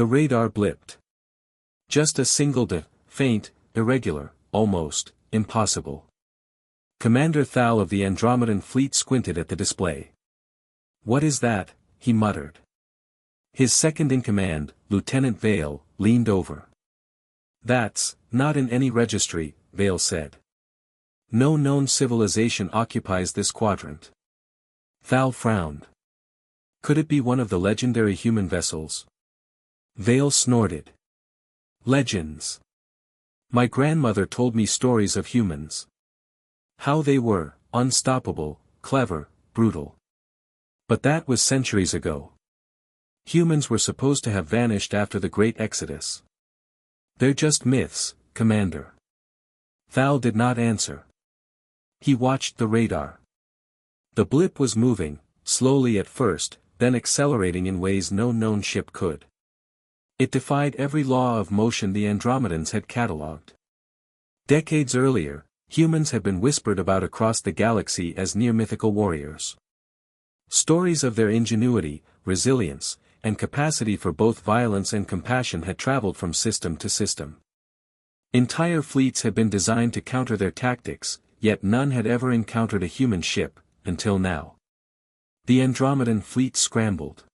The radar blipped. Just a single faint, irregular, almost, impossible. Commander Thal of the Andromedan fleet squinted at the display. "What is that?" he muttered. His second-in-command, Lieutenant Vale, leaned over. "That's not in any registry," Vale said. "No known civilization occupies this quadrant." Thal frowned. "Could it be one of the legendary human vessels?" Vale snorted. "Legends. My grandmother told me stories of humans. How they were, unstoppable, clever, brutal. But that was centuries ago. Humans were supposed to have vanished after the Great Exodus." "They're just myths, Commander." Thal did not answer. He watched the radar. The blip was moving, slowly at first, then accelerating in ways no known ship could. It defied every law of motion the Andromedans had catalogued. Decades earlier, humans had been whispered about across the galaxy as near-mythical warriors. Stories of their ingenuity, resilience, and capacity for both violence and compassion had traveled from system to system. Entire fleets had been designed to counter their tactics, yet none had ever encountered a human ship, until now. The Andromedan fleet scrambled.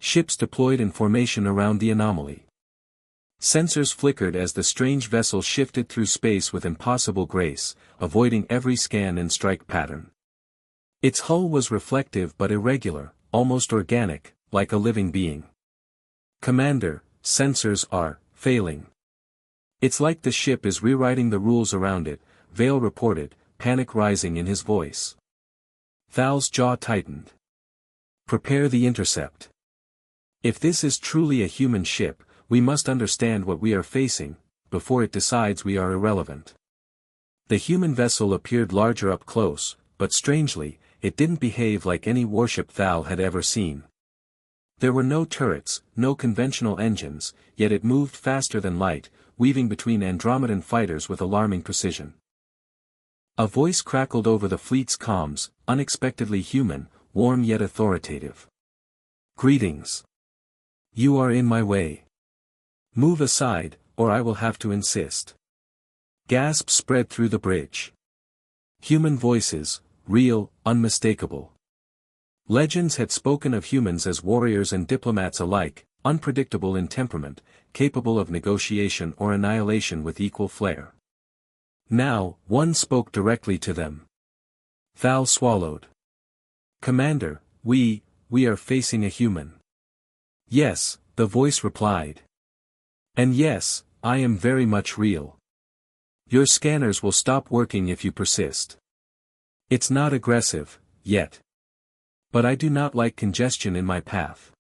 Ships deployed in formation around the anomaly. Sensors flickered as the strange vessel shifted through space with impossible grace, avoiding every scan and strike pattern. Its hull was reflective but irregular, almost organic, like a living being. "Commander, sensors are failing. It's like the ship is rewriting the rules around it," Vale reported, panic rising in his voice. Thal's jaw tightened. "Prepare the intercept. If this is truly a human ship, we must understand what we are facing, before it decides we are irrelevant." The human vessel appeared larger up close, but strangely, it didn't behave like any warship Thal had ever seen. There were no turrets, no conventional engines, yet it moved faster than light, weaving between Andromedan fighters with alarming precision. A voice crackled over the fleet's comms, unexpectedly human, warm yet authoritative. "Greetings. You are in my way. Move aside, or I will have to insist." Gasps spread through the bridge. Human voices, real, unmistakable. Legends had spoken of humans as warriors and diplomats alike, unpredictable in temperament, capable of negotiation or annihilation with equal flair. Now, one spoke directly to them. Thal swallowed. "Commander, we are facing a human." "Yes," the voice replied. "And yes, I am very much real. Your scanners will stop working if you persist. It's not aggressive, yet. But I do not like congestion in my path."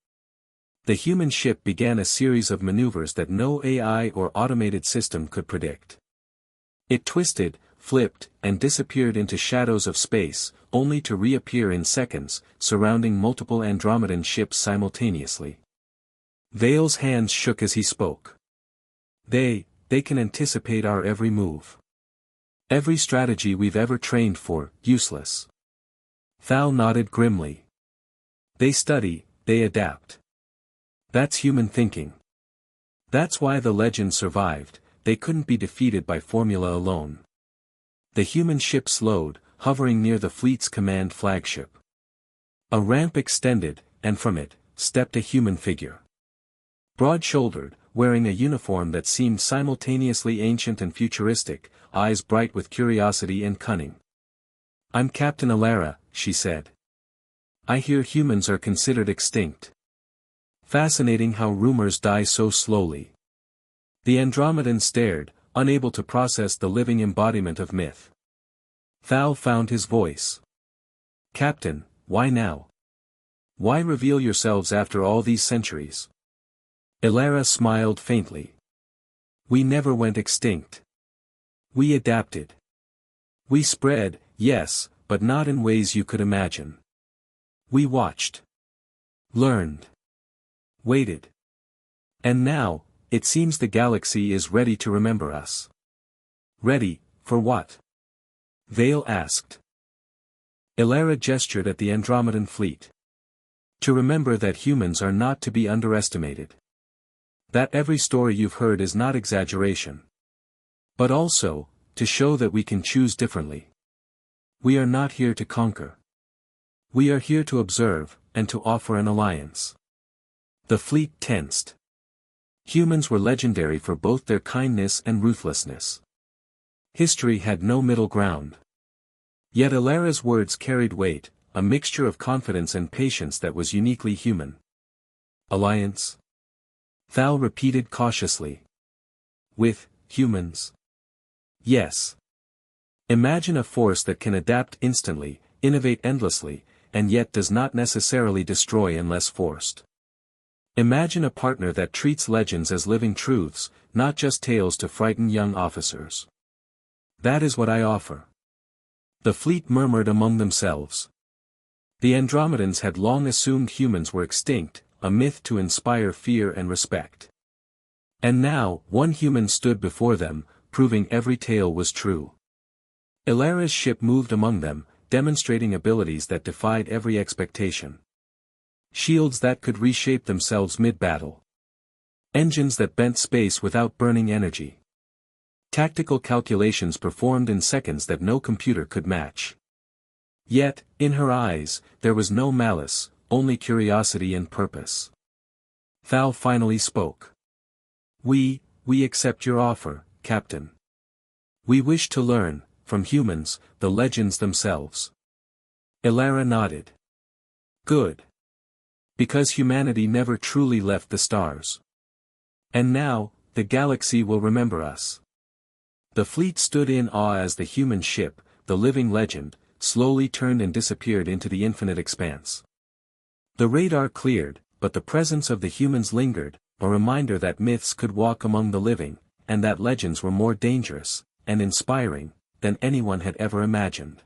The human ship began a series of maneuvers that no AI or automated system could predict. It twisted, flipped, and disappeared into shadows of space, only to reappear in seconds, surrounding multiple Andromedan ships simultaneously. Vale's hands shook as he spoke. They can anticipate our every move. Every strategy we've ever trained for, useless." Thal nodded grimly. "They study, they adapt. That's human thinking. That's why the legend survived, they couldn't be defeated by formula alone." The human ship slowed, hovering near the fleet's command flagship. A ramp extended, and from it, stepped a human figure. Broad-shouldered, wearing a uniform that seemed simultaneously ancient and futuristic, eyes bright with curiosity and cunning. "I'm Captain Alara," she said. "I hear humans are considered extinct. Fascinating how rumors die so slowly." The Andromedan stared, unable to process the living embodiment of myth. Thal found his voice. "Captain, why now? Why reveal yourselves after all these centuries?" Alara smiled faintly. "We never went extinct. We adapted. We spread, yes, but not in ways you could imagine. We watched. Learned. Waited. And now, it seems the galaxy is ready to remember us." "Ready, for what?" Vale asked. Alara gestured at the Andromedan fleet. "To remember that humans are not to be underestimated. That every story you've heard is not exaggeration. But also, to show that we can choose differently. We are not here to conquer. We are here to observe, and to offer an alliance. The fleet tensed. Humans were legendary for both their kindness and ruthlessness. History had no middle ground. Yet Ilara's words carried weight, a mixture of confidence and patience that was uniquely human. Alliance? Thal repeated cautiously. With humans? Yes. Imagine a force that can adapt instantly, innovate endlessly, and yet does not necessarily destroy unless forced. Imagine a partner that treats legends as living truths, not just tales to frighten young officers. That is what I offer. The fleet murmured among themselves. The Andromedans had long assumed humans were extinct, a myth to inspire fear and respect. And now, one human stood before them, proving every tale was true. Ilara's ship moved among them, demonstrating abilities that defied every expectation. Shields that could reshape themselves mid-battle. Engines that bent space without burning energy. Tactical calculations performed in seconds that no computer could match. Yet, in her eyes, there was no malice, only curiosity and purpose. Thal finally spoke. We accept your offer, Captain. We wish to learn, from humans, the legends themselves. Ilara nodded. Good. Because humanity never truly left the stars. And now, the galaxy will remember us. The fleet stood in awe as the human ship, the living legend, slowly turned and disappeared into the infinite expanse. The radar cleared, but the presence of the humans lingered, a reminder that myths could walk among the living, and that legends were more dangerous, and inspiring, than anyone had ever imagined.